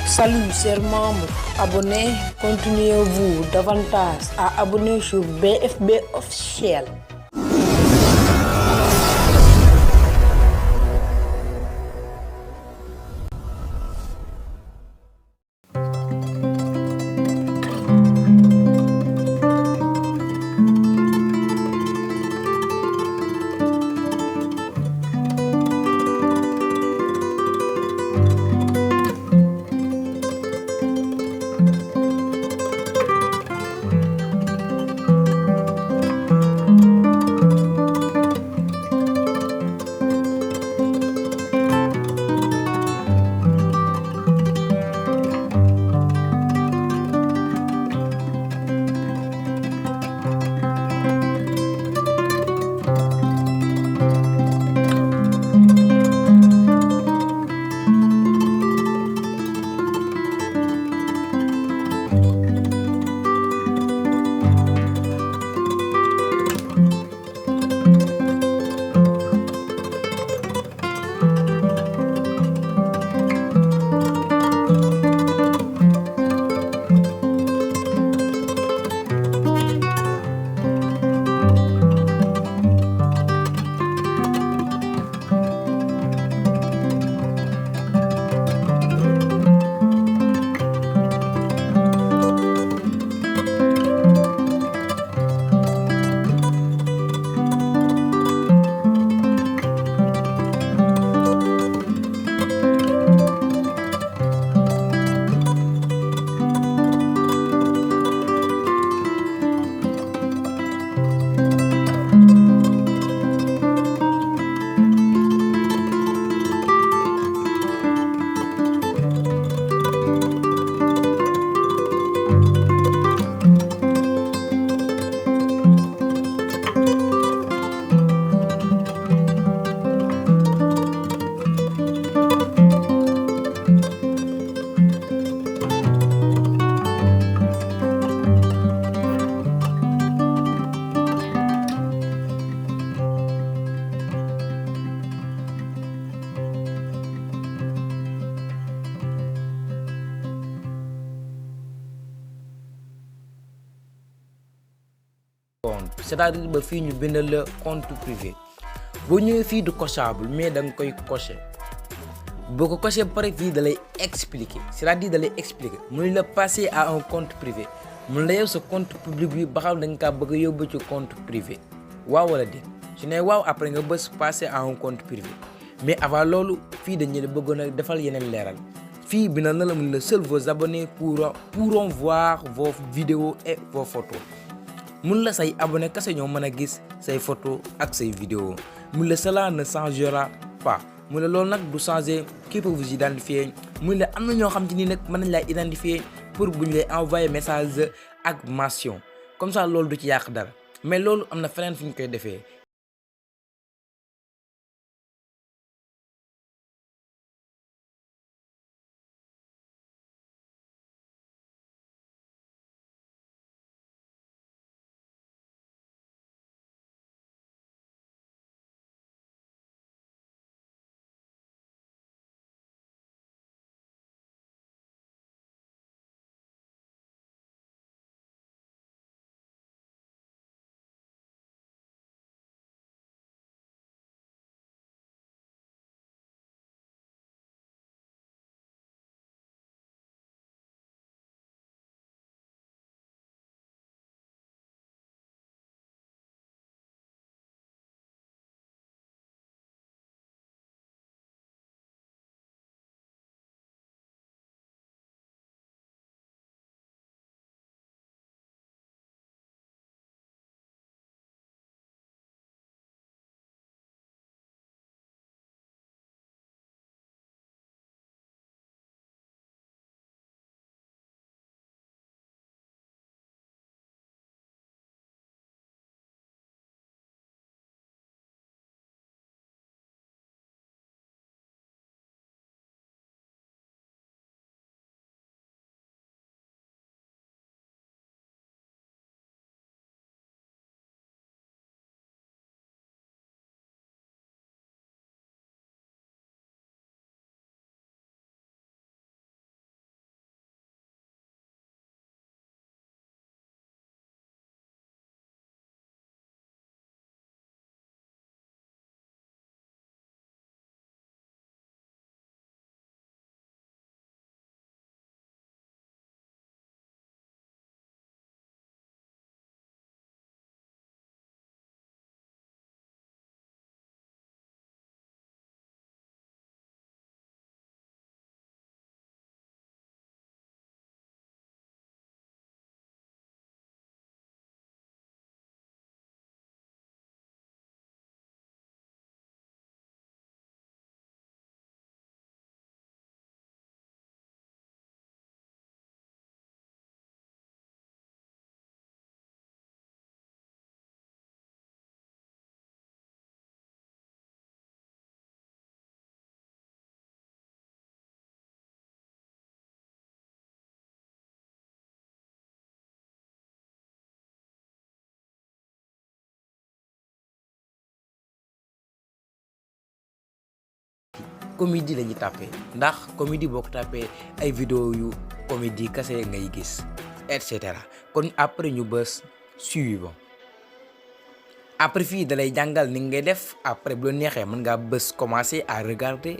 Salut, chers membres, abonnés, continuez-vous davantage à abonner sur BFB Officiel. Compte c'est-à-dire ba fii ñu bindal la compte privé boo ñëwee fii du cochable mais da nga koy cocher boo ko cocher ba pare fii da lay expliquer c'est-à-dire da lay expliquer mun la passer à un compte privé mun la yow sa compte public bi ba xam da nga kaa bëgg a yóbbu ci compte privé waaw wala déet su ne waaw après nga bës passer à un compte privé mais avant loolu fii dañu la bëggoon a defal yeneen leeral fii bi na la mun la seuls vos abonnés pourront voir vos vidéos et vos photos mun la say abonné kese ñoo mën a gis say photo ak say vidéo mun la cela ne changera pas mun la loolu nag du changer qui peut vous identifier mun la am na ñoo xam ci ni nag mën nañ lay identifier pour bu ñu lay envoyer message ak mention comme ça loolu du ci yàq dara mais loolu am na feneen fu ñu koy defee comédie la ñuy tàppee ndax comédie boo ko tàppee ay vidéo yu comédie kase ngay gis et cetera. kon après ñu bës suivant. après fii da lay jàngal ni ngay def après bu la neexee mën ngaa bës commencer à regarder.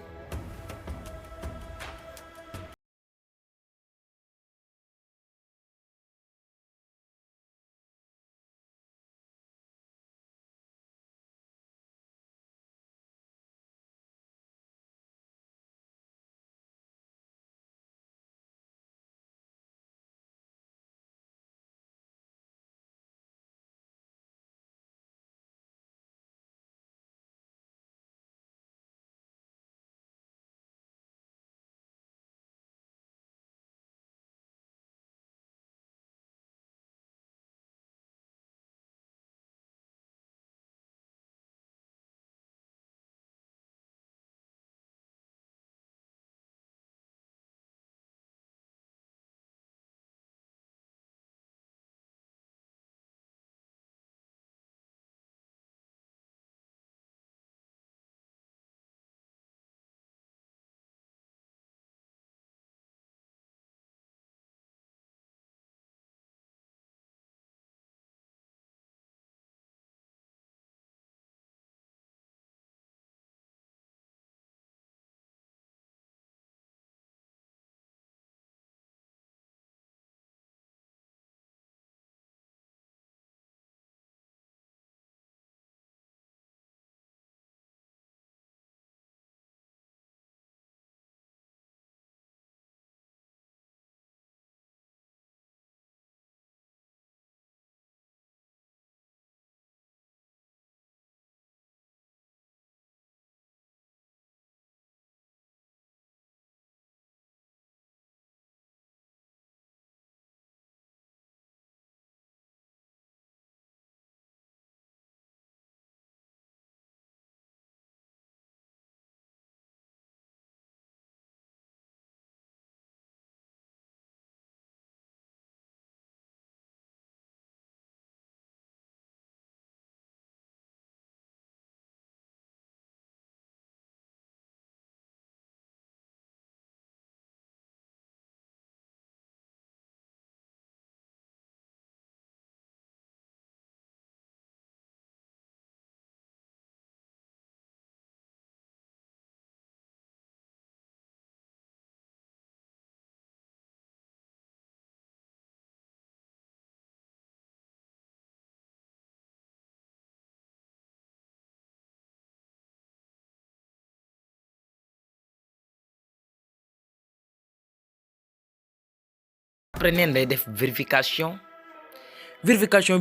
après neen day def vérification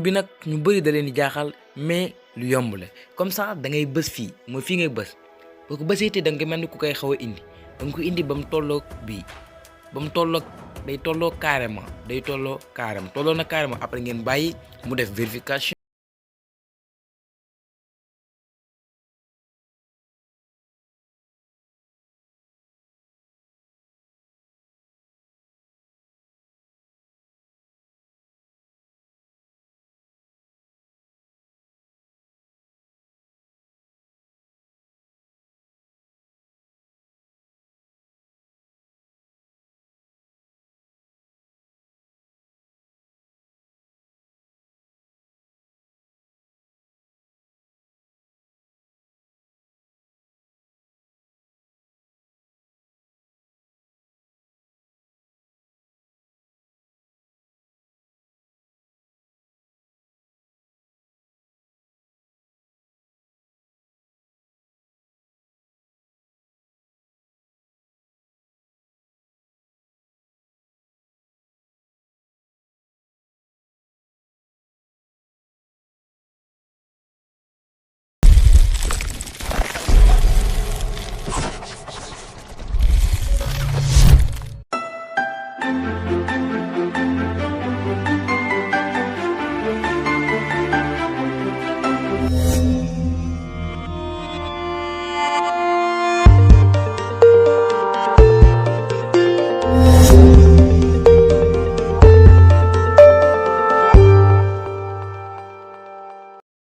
bi nag ñu bëri da leen di jaaxal mais lu yomb la comme ça da ngay bës fii mooy fii ngay bës boo ko bësee te da nga mel ni ku koy xaw a indi da nga ko indi ba mu tolloog bii ba mu tolloog day tolloo carrément tolloo na carrément après ngeen bàyyi mu def vérification.